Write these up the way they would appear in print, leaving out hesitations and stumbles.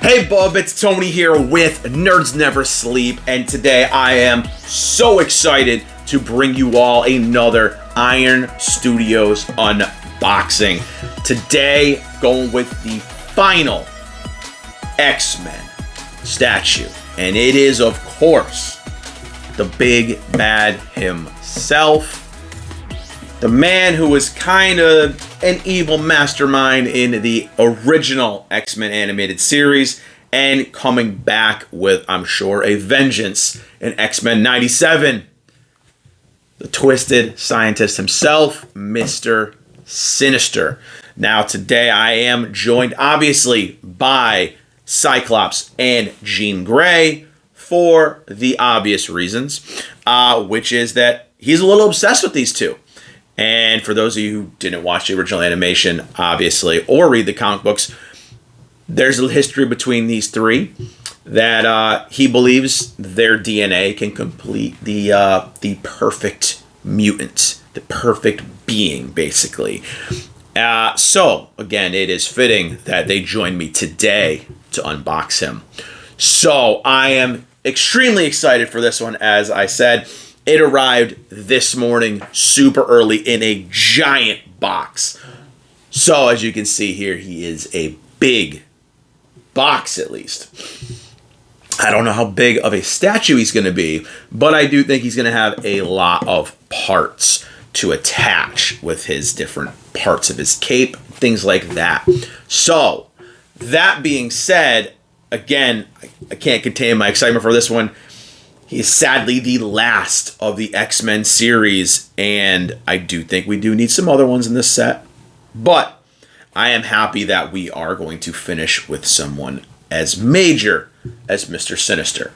Hey Bub, it's Tony here with Nerds Never Sleep, and today I am so excited to bring you all another Iron Studios unboxing. Today, going with the final X-Men statue, and it is, of course, the big bad himself. The man who was kind of an evil mastermind in the original X-Men animated series and coming back with, I'm sure, a vengeance in X-Men 97. The twisted scientist himself, Mister Sinister. Now today I am joined obviously by Cyclops and Jean Grey for the obvious reasons, which is that he's a little obsessed with these two. And for those of you who didn't watch the original animation, obviously, or read the comic books, there's a history between these three that he believes their DNA can complete the perfect mutant, the perfect being, basically. So, again, it is fitting that they join me today to unbox him. So, I am extremely excited for this one, as I said. It arrived this morning super early in a giant box. So as you can see here, he is a big box at least. I don't know how big of a statue he's going to be, but I do think he's going to have a lot of parts to attach with his different parts of his cape, things like that. So that being said, again, I can't contain my excitement for this one. He is sadly the last of the X-Men series, and I do think we do need some other ones in this set. But I am happy that we are going to finish with someone as major as Mr. Sinister.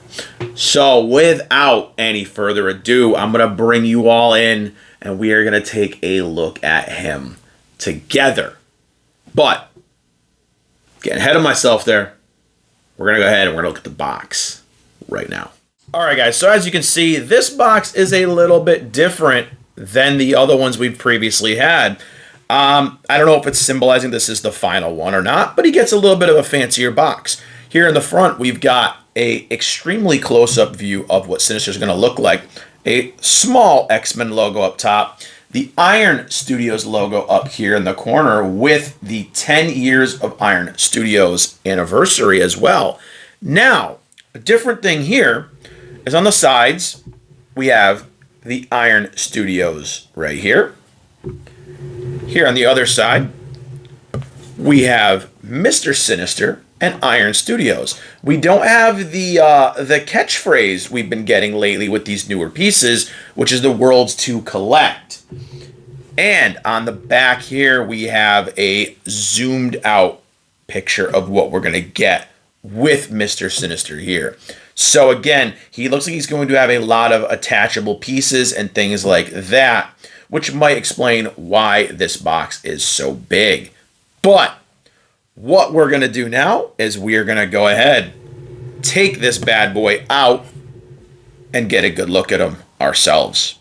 So without any further ado, I'm going to bring you all in, and we are going to take a look at him together. But, getting ahead of myself there, we're going to go ahead and we're going to look at the box right now. Alright guys, so as you can see, this box is a little bit different than the other ones we've previously had. I don't know if it's symbolizing this is the final one or not, but he gets a little bit of a fancier box. Here in the front, we've got a extremely close-up view of what Sinister's going to look like. A small X-Men logo up top, the Iron Studios logo up here in the corner with the 10 years of Iron Studios anniversary as well. Now, a different thing here is on the sides, we have the Iron Studios right here. Here on the other side, we have Mr. Sinister and Iron Studios. We don't have the catchphrase we've been getting lately with these newer pieces, which is the world's to collect. And on the back here, we have a zoomed out picture of what we're going to get with Mr. Sinister here. So again, he looks like he's going to have a lot of attachable pieces and things like that, which might explain why this box is so big. But what we're going to do now is we are going to go ahead, take this bad boy out, and get a good look at him ourselves.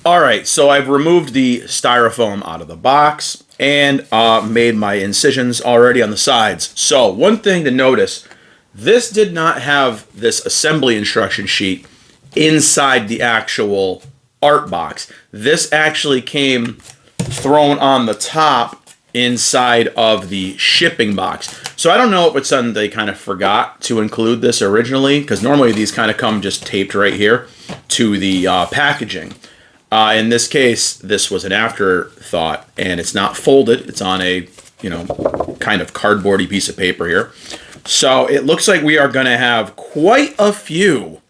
All right, so I've removed the styrofoam out of the box and made my incisions already on the sides. So one thing to notice, this did not have this assembly instruction sheet inside the actual art box. This actually came thrown on the top inside of the shipping box. So I don't know if it's something they kind of forgot to include this originally, because normally these kind of come just taped right here to the packaging. In this case, this was an afterthought, and it's not folded. It's on a, kind of cardboardy piece of paper here. So it looks like we are going to have quite a few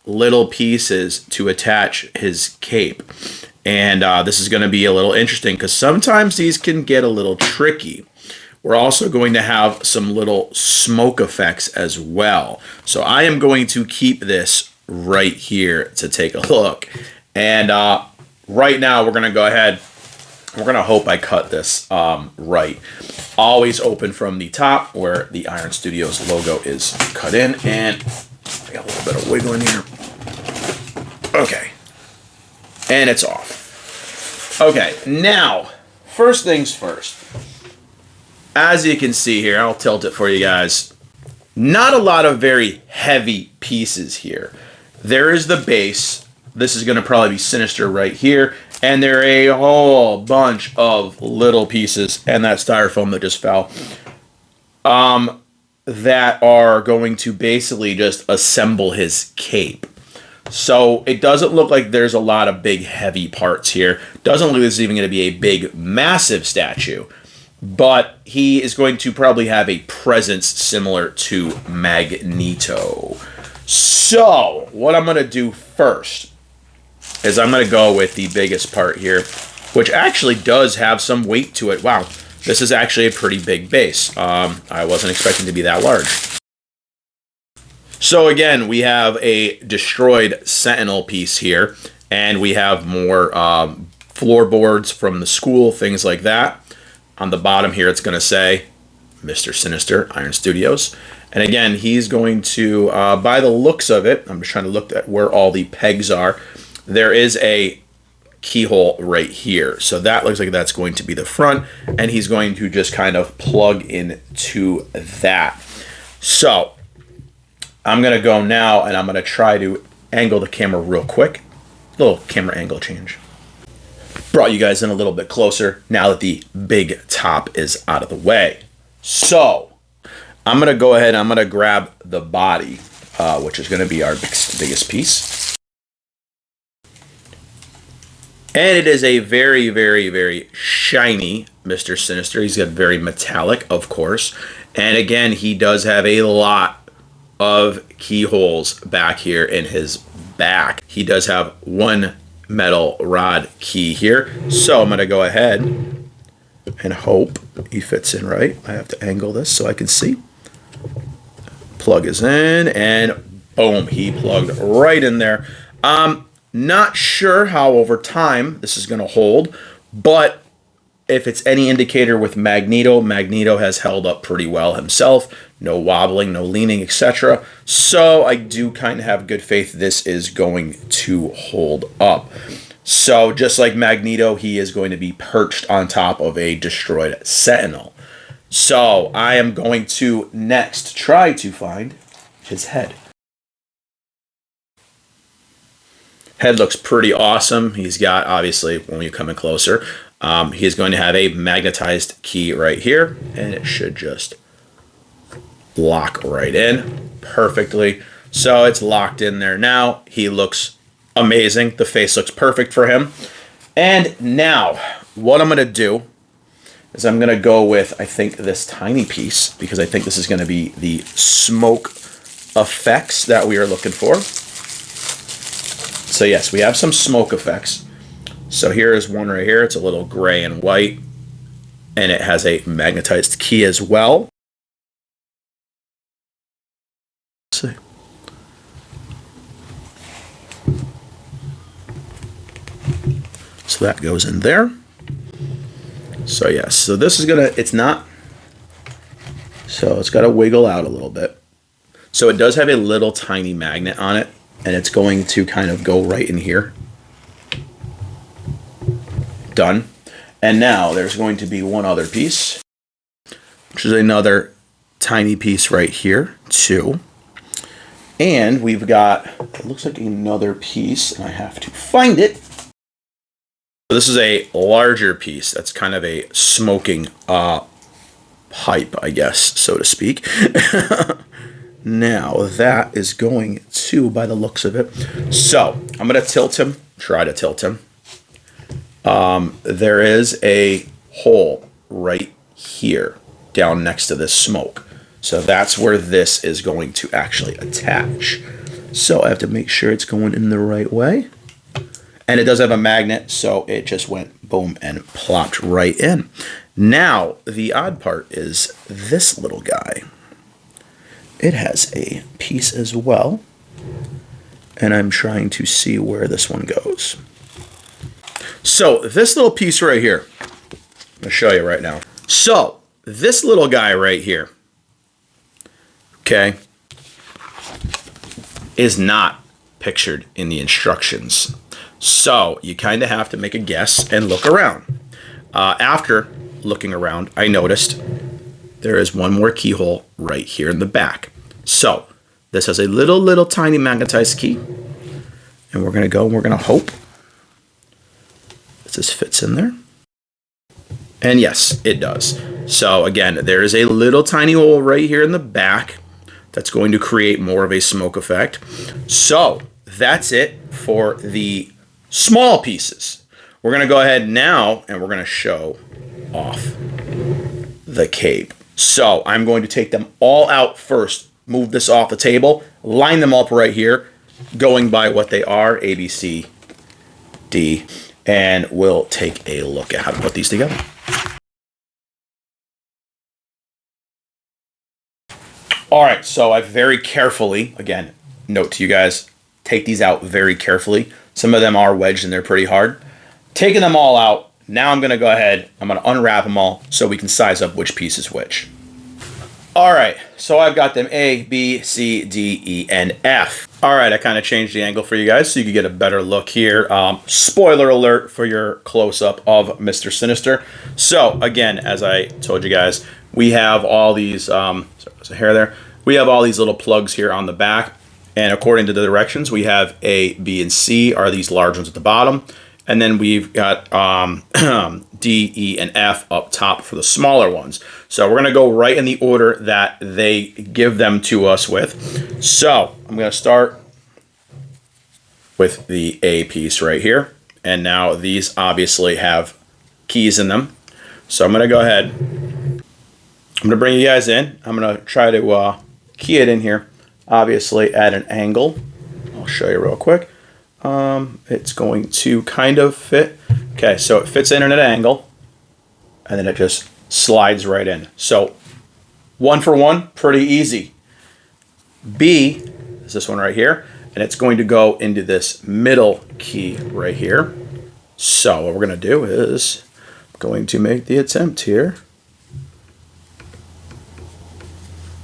little pieces to attach his cape. And this is going to be a little interesting because sometimes these can get a little tricky. We're also going to have some little smoke effects as well. So I am going to keep this right here to take a look. And right now we're going to go ahead. We're going to hope I cut this right. Always open from the top where the Iron Studios logo is cut in. And I got a little bit of wiggle in here. Okay. And it's off. Okay, now, first things first. As you can see here, I'll tilt it for you guys. Not a lot of very heavy pieces here. There is the base. This is going to probably be Sinister right here. And there are a whole bunch of little pieces, and that styrofoam that just fell, that are going to basically just assemble his cape. So it doesn't look like there's a lot of big heavy parts here. Doesn't look like this is even going to be a big massive statue. But he is going to probably have a presence similar to Magneto. So what I'm going to do first is I'm going to go with the biggest part here, which actually does have some weight to it. Wow, this is actually a pretty big base. I wasn't expecting to be that large. So again, we have a destroyed Sentinel piece here, and we have more floorboards from the school, things like that. On the bottom here, it's going to say Mr. Sinister, Iron Studios. And again, he's going to, by the looks of it, I'm just trying to look at where all the pegs are. There is a keyhole right here. So that looks like that's going to be the front. And he's going to just kind of plug into that. So I'm going to go now, and I'm going to try to angle the camera real quick. Little camera angle change. Brought you guys in a little bit closer now that the big top is out of the way. So I'm going to go ahead and I'm going to grab the body, which is going to be our biggest piece. And it is a very, very, very shiny Mr. Sinister. He's got very metallic, of course. And again, he does have a lot of keyholes back here in his back. He does have one metal rod key here. So I'm going to go ahead and hope he fits in right. I have to angle this so I can see. Plug is in, and boom, he plugged right in there. Not sure how over time this is going to hold, but if it's any indicator with Magneto, Magneto has held up pretty well himself. No wobbling, no leaning, etc. So I do kind of have good faith this is going to hold up. So just like Magneto, he is going to be perched on top of a destroyed Sentinel. So I am going to next try to find his head. Head looks pretty awesome. He's got, obviously, when you come in closer, he's going to have a magnetized key right here, and it should just lock right in perfectly. So it's locked in there now. He looks amazing. The face looks perfect for him. And now, what I'm going to do is I'm going to go with, I think, this tiny piece, because I think this is going to be the smoke effects that we are looking for. So yes, we have some smoke effects. So here is one right here. It's a little gray and white, and it has a magnetized key as well. Let's see. So that goes in there. So yes, so this is gonna, it's not, so it's got to wiggle out a little bit. So it does have a little tiny magnet on it, and it's going to kind of go right in here. Done. And now there's going to be one other piece, which is another tiny piece right here too. And we've got, it looks like another piece, and I have to find it. This is a larger piece. That's kind of a smoking pipe, I guess, so to speak. Now that is going to, by the looks of it. So I'm going to tilt him, try to tilt him. There is a hole right here down next to this smoke. So that's where this is going to actually attach. So I have to make sure it's going in the right way. And it does have a magnet, so it just went boom and plopped right in. Now, the odd part is this little guy. It has a piece as well, and I'm trying to see where this one goes. So this little piece right here, I'll show you right now. So this little guy right here, okay, is not pictured in the instructions. So you kind of have to make a guess and look around. After looking around, I noticed there is one more keyhole right here in the back. So this has a little tiny magnetized key. And we're going to go and we're going to hope that this fits in there. And yes, it does. So again, there is a little tiny hole right here in the back that's going to create more of a smoke effect. So that's it for the small pieces. We're going to go ahead now and we're going to show off the cape. So I'm going to take them all out first, move this off the table, line them up right here, going by what they are, A, B, C, D, and we'll take a look at how to put these together. All right, so I very carefully, again, note to you guys, take these out very carefully. Some of them are wedged and they're pretty hard. Taking them all out, now I'm gonna go ahead, I'm gonna unwrap them all so we can size up which piece is which. All right, so I've got them A, B, C, D, E, and F. All right, I kind of changed the angle for you guys so you can get a better look here. Spoiler alert for your close-up of Mr. Sinister. So again, as I told you guys, we have all these, sorry, there's a hair there. We have all these little plugs here on the back. And according to the directions, we have A, B, and C are these large ones at the bottom. And then we've got D, E, and F up top for the smaller ones. So we're gonna go right in the order that they give them to us with. So I'm gonna start with the A piece right here. And now these obviously have keys in them. So I'm gonna go ahead, I'm gonna bring you guys in. I'm gonna try to key it in here, obviously at an angle. I'll show you real quick. It's going to kind of fit. Okay, so it fits in at an angle, and then it just slides right in. So 1 for 1, pretty easy. B is this one right here, and it's going to go into this middle key right here. So what we're going to do is I'm going to make the attempt here.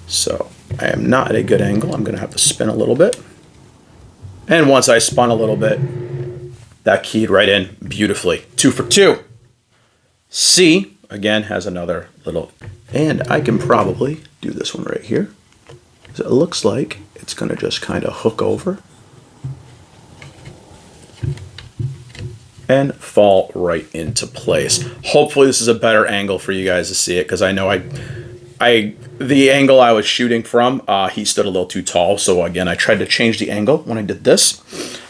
So I am not at a good angle. I'm going to have to spin a little bit. And once I spun a little bit, that keyed right in beautifully. 2 for 2. C, again, has another little, and I can probably do this one right here. It looks like it's going to just kind of hook over and fall right into place. Hopefully this is a better angle for you guys to see it, because I know the angle I was shooting from, he stood a little too tall. So again, I tried to change the angle when I did this.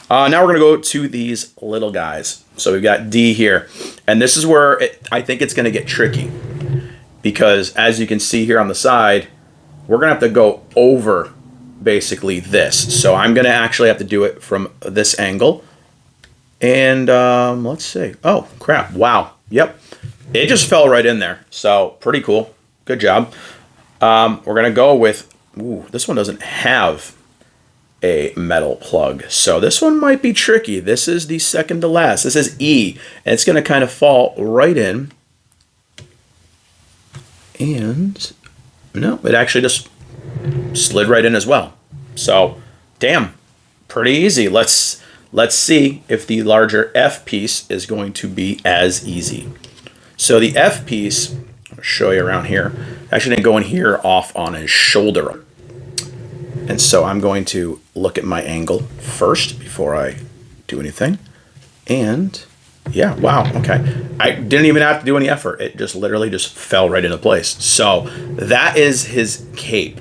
Now we're gonna go to these little guys. So we've got D here, and this is where I think it's gonna get tricky, because as you can see here on the side, we're gonna have to go over basically this. So I'm gonna actually have to do it from this angle. And let's see. Oh crap! Wow. Yep. It just fell right in there. So pretty cool. Good job. We're gonna go with, ooh, this one doesn't have a metal plug, so this one might be tricky. This is the second to last. This is E, and it's gonna kind of fall right in. And no, it actually just slid right in as well. So, damn, pretty easy. Let's see if the larger F piece is going to be as easy. So the F piece, I'll show you around here. Actually, going here off on his shoulder. And so I'm going to look at my angle first before I do anything. And yeah, wow, okay. I didn't even have to do any effort. It just literally just fell right into place. So that is his cape.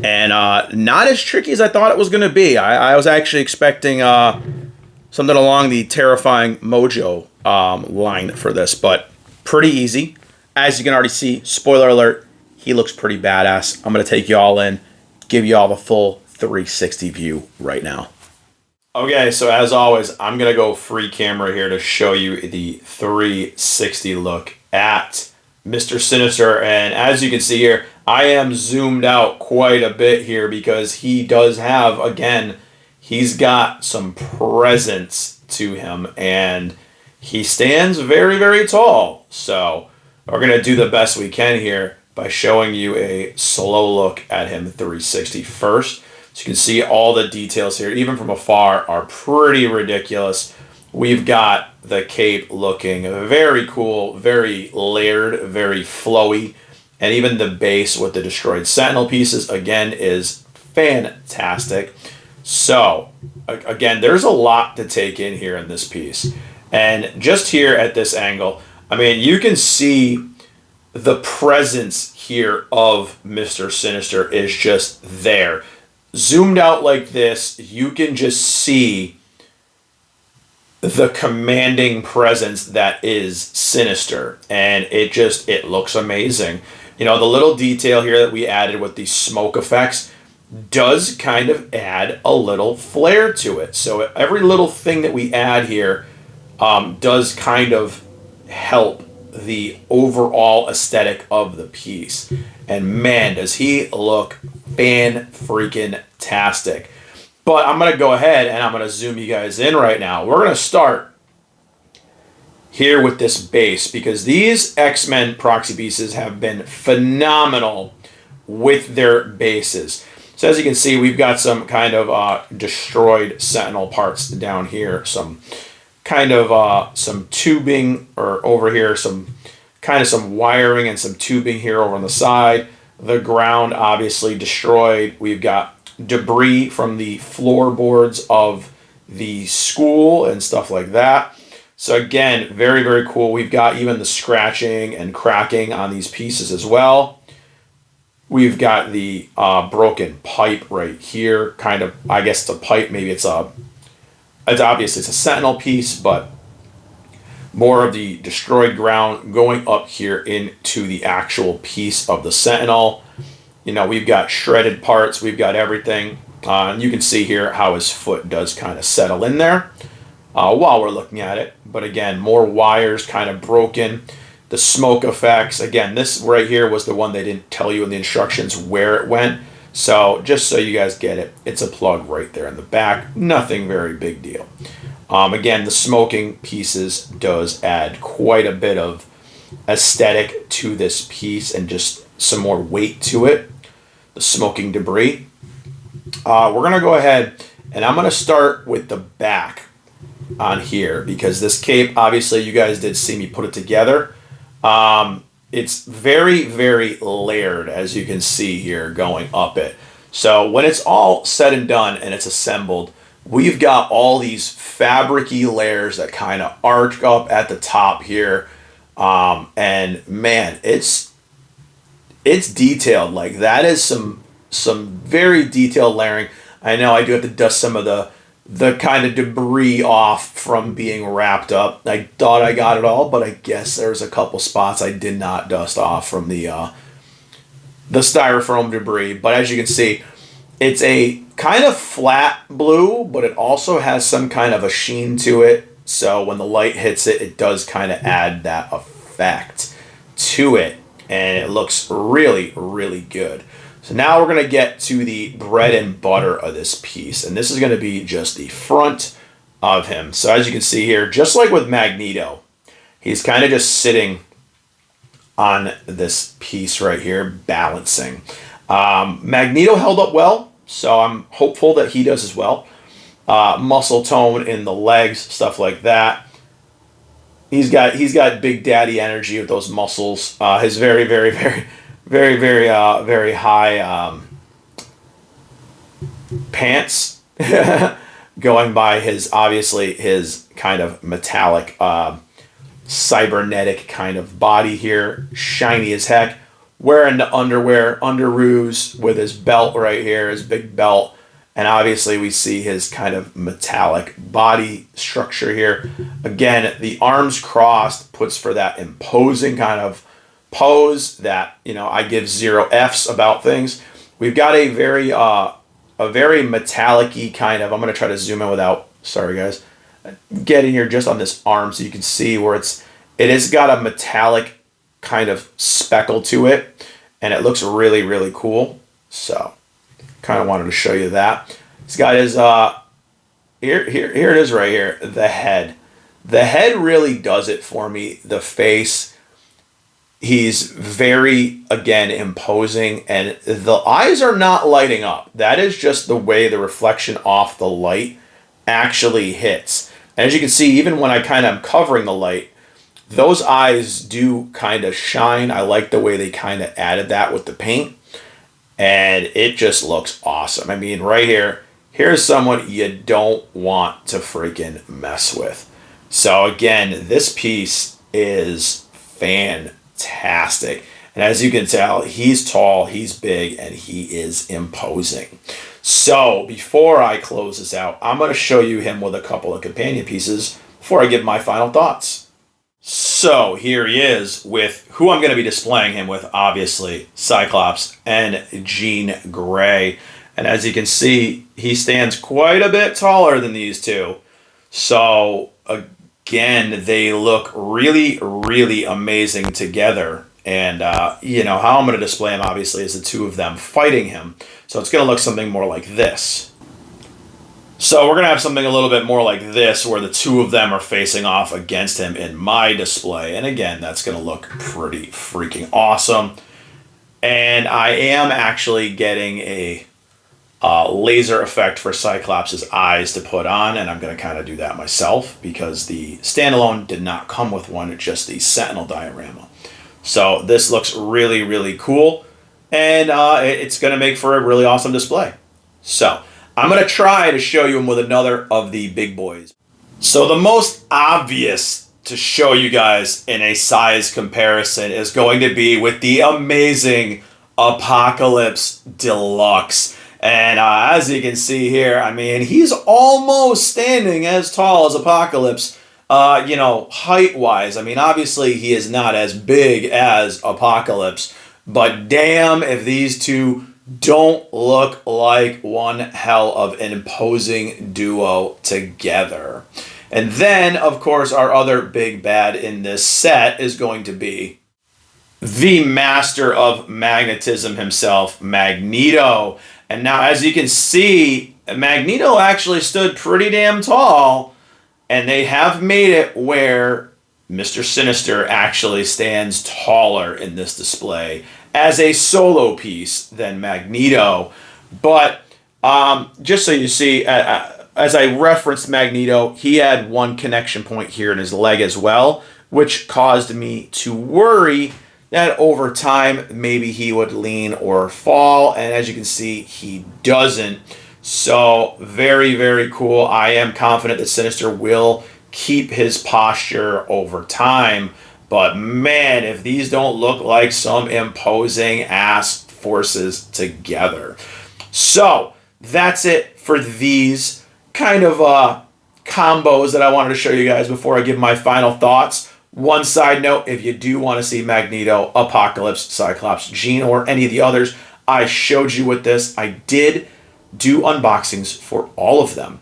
And not as tricky as I thought it was going to be. I was actually expecting something along the Terrifying Mojo line for this, but pretty easy. As you can already see, spoiler alert, he looks pretty badass. I'm going to take you all in, give you all the full 360 view right now. Okay, so as always, I'm going to go free camera here to show you the 360 look at Mr. Sinister. And as you can see here, I am zoomed out quite a bit here because he does have, again, he's got some presence to him, and he stands very, very tall. So we're going to do the best we can here by showing you a slow look at him 360 first. So you can see all the details here, even from afar, are pretty ridiculous. We've got the cape looking very cool, very layered, very flowy. And even the base with the destroyed sentinel pieces, again, is fantastic. So, again, there's a lot to take in here in this piece. And just here at this angle, I mean, you can see the presence here of Mr. Sinister is just there. Zoomed out like this, you can just see the commanding presence that is Sinister. And it looks amazing. You know, the little detail here that we added with these smoke effects does kind of add a little flair to it. So every little thing that we add here does kind of help the overall aesthetic of the piece. And man, does he look fan-freaking-tastic. But I'm going to go ahead and I'm going to zoom you guys in right now. We're going to start here with this base, because these X-Men proxy pieces have been phenomenal with their bases. So as you can see, we've got some kind of destroyed Sentinel parts down here, some kind of some tubing, or over here some wiring and some tubing here over on the side. The ground obviously destroyed. We've got debris from the floorboards of the school and stuff like that. So again, very, very cool. We've got even the scratching and cracking on these pieces as well. We've got the broken pipe right here. Kind of, I guess it's a pipe. Maybe it's obviously it's a Sentinel piece, but more of the destroyed ground going up here into the actual piece of the Sentinel. You know, we've got shredded parts. We've got everything. And you can see here how his foot does kind of settle in there while we're looking at it. But again, more wires kind of broken. The smoke effects. Again, this right here was the one they didn't tell you in the instructions where it went. So just so you guys get it, it's a plug right there in the back. Nothing very big deal. Again, the smoking pieces does add quite a bit of aesthetic to this piece and just some more weight to it. The smoking debris. We're going to go ahead and I'm going to start with the back on here, because this cape, obviously you guys did see me put it together. It's very, very layered, as you can see here going up it. So when it's all said and done and it's assembled, we've got all these fabric-y layers that kind of arch up at the top here. And man, it's detailed. Like, that is some very detailed layering. I know I do have to dust some of the kind of debris off from being wrapped up. I thought I got it all, but I guess there's a couple spots I did not dust off from the styrofoam debris. But as you can see, it's a kind of flat blue, but it also has some kind of a sheen to it. So when the light hits it, it does kind of add that effect to it. And it looks really, really good. So now we're going to get to the bread and butter of this piece. And this is going to be just the front of him. So as you can see here, just like with Magneto, he's kind of just sitting on this piece right here, balancing. Magneto held up well, so I'm hopeful that he does as well. Muscle tone in the legs, stuff like that. He's got Big Daddy energy with those muscles. His very, very, very, very, very, very high pants, going by his kind of metallic, cybernetic kind of body here, shiny as heck. Wearing the underwear, underoos with his belt right here, his big belt. And obviously we see his kind of metallic body structure here. Again, the arms crossed puts for that imposing kind of pose that, you know, I give 0 Fs about things. We've got a very metallic-y kind of, I'm going to try to zoom in without, sorry guys, get in here just on this arm so you can see where it has got a metallic kind of speckle to it, and it looks really, really cool. So kind of wanted to show you that. He's got his here it is right here, the head really does it for me. The face, he's very, again, imposing, and the eyes are not lighting up. That is just the way the reflection off the light actually hits. And as you can see, even when I kind of am covering the light, those eyes do kind of shine. I like the way they kind of added that with the paint. and it just looks awesome. I mean, right here, here's someone you don't want to freaking mess with. So again, this piece is fantastic. And as you can tell, he's tall, he's big, and he is imposing. So before I close this out, I'm going to show you him with a couple of companion pieces before I give my final thoughts. So here he is with who I'm going to be displaying him with, obviously, Cyclops and Jean Grey. And as you can see, he stands quite a bit taller than these two. So again, they look really, really amazing together. And, you know, how I'm going to display him, obviously, is the two of them fighting him. So it's going to look something more like this. So we're going to have something a little bit more like this, where the two of them are facing off against him in my display. And again, that's going to look pretty freaking awesome. And I am actually getting a laser effect for Cyclops' eyes to put on, and I'm going to kind of do that myself because the standalone did not come with one, just the Sentinel diorama. So this looks really, really cool, and it's going to make for a really awesome display. So I'm going to try to show you him with another of the big boys. So the most obvious to show you guys in a size comparison is going to be with the amazing Apocalypse Deluxe. And as you can see here, I mean, he's almost standing as tall as Apocalypse. You know, height-wise, I mean, obviously he is not as big as Apocalypse, but damn if these two don't look like one hell of an imposing duo together. And then, of course, our other big bad in this set is going to be the master of magnetism himself, Magneto. And now, as you can see, Magneto actually stood pretty damn tall. And they have made it where Mr. Sinister actually stands taller in this display as a solo piece than Magneto. But just so you see, as I referenced Magneto, he had one connection point here in his leg as well, which caused me to worry that over time maybe he would lean or fall. And as you can see, he doesn't. So very, very cool. I am confident that Sinister will keep his posture over time. But man, if these don't look like some imposing ass forces together. So that's it for these kind of combos that I wanted to show you guys before I give my final thoughts. One side note, if you do want to see Magneto, Apocalypse, Cyclops, Jean, or any of the others, I showed you with this. I did do unboxings for all of them.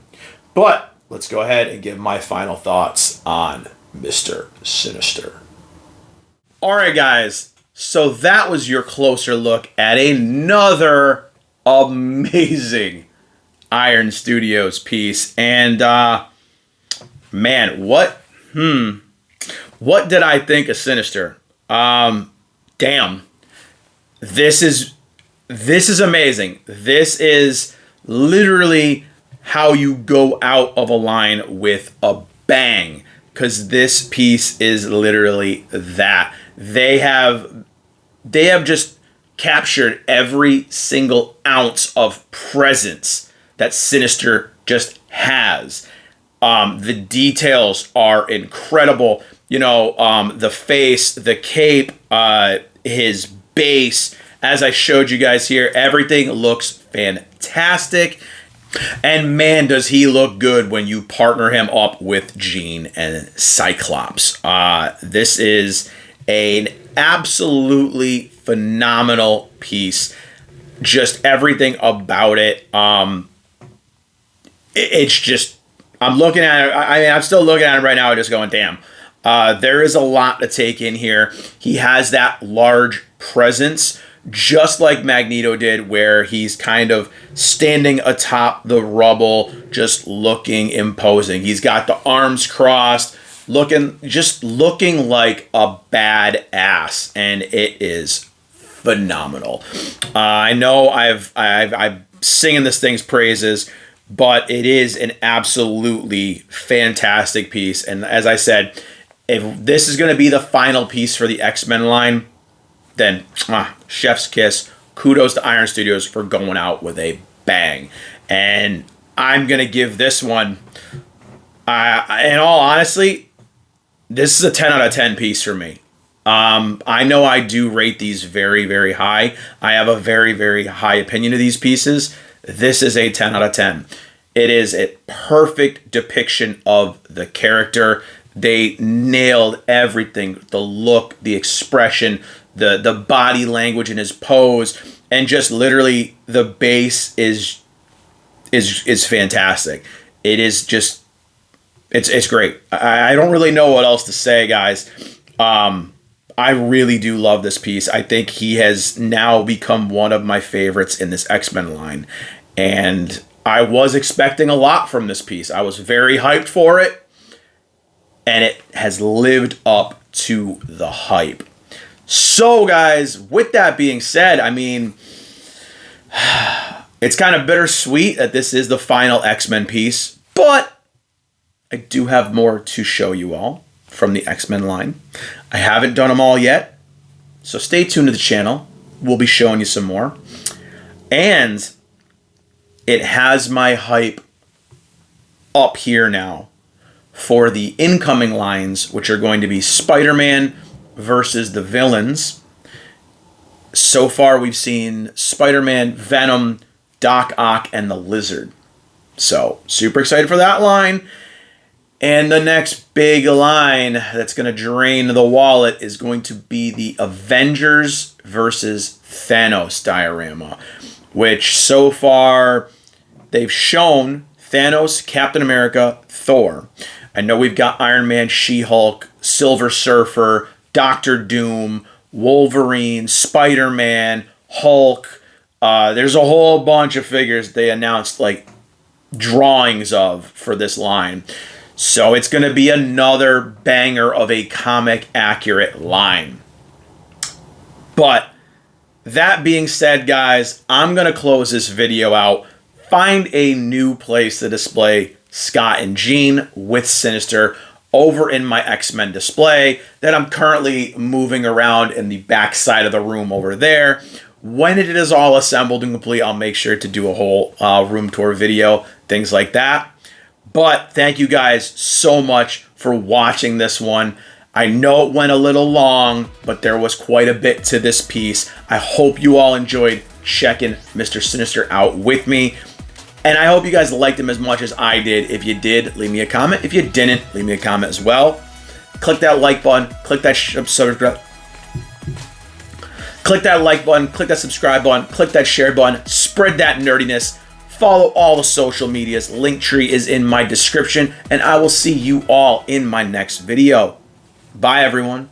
But let's go ahead and give my final thoughts on Mr. Sinister. All right, guys. So that was your closer look at another amazing Iron Studios piece. And man, what did I think of Sinister? Damn. This is amazing. This is literally how you go out of a line with a bang, because this piece is literally that. They have just captured every single ounce of presence that Sinister just has. The details are incredible. You know, the face, the cape, his base. As I showed you guys here, everything looks fantastic. And man, does he look good when you partner him up with Jean and Cyclops. This is an absolutely phenomenal piece. Just everything about it. It's just, I'm looking at it. I mean, I'm still looking at it right now. I'm just going, damn. There is a lot to take in here. He has that large presence, just like Magneto did, where he's kind of standing atop the rubble, just looking imposing. He's got the arms crossed, looking like a badass, and it is phenomenal. I know I'm singing this thing's praises, but it is an absolutely fantastic piece. And as I said, if this is going to be the final piece for the X-Men line, then chef's kiss kudos to Iron Studios for going out with a bang. And I'm going to give this one, in all honesty, this is a 10 out of 10 piece for me. I know I do rate these very, very high. I have a very, very high opinion of these pieces. This is a 10 out of 10. It is a perfect depiction of the character. They nailed everything. The look, the expression, the body language in his pose, and just literally the base is fantastic. It is just, it's great. I don't really know what else to say, guys. I really do love this piece. I think he has now become one of my favorites in this X-Men line. And I was expecting a lot from this piece. I was very hyped for it. And it has lived up to the hype. So, guys, with that being said, I mean, it's kind of bittersweet that this is the final X-Men piece. But I do have more to show you all from the X-Men line. I haven't done them all yet, so stay tuned to the channel. We'll be showing you some more. And it has my hype up here now for the incoming lines, which are going to be Spider-Man versus the villains. So far, we've seen Spider-Man, Venom, Doc Ock, and the Lizard. So, super excited for that line. And the next big line that's going to drain the wallet is going to be the Avengers versus Thanos diorama, which so far they've shown Thanos, Captain America, Thor. I know we've got Iron Man, She-Hulk, Silver Surfer, Doctor Doom, Wolverine, Spider-Man, Hulk. There's a whole bunch of figures they announced like drawings of for this line. So it's going to be another banger of a comic accurate line. But that being said, guys, I'm going to close this video out. Find a new place to display Scott and Jean with Sinister over in my X-Men display that I'm currently moving around in the back side of the room over there. When it is all assembled and complete, I'll make sure to do a whole room tour video, things like that. But thank you guys so much for watching this one. I know it went a little long, but there was quite a bit to this piece. I hope you all enjoyed checking Mr. Sinister out with me. And I hope you guys liked him as much as I did. If you did, leave me a comment. If you didn't, leave me a comment as well. Click that like button. Click that subscribe. Click that like button. Click that subscribe button. Click that share button. Spread that nerdiness. Follow all the social medias. Linktree is in my description. And I will see you all in my next video. Bye, everyone.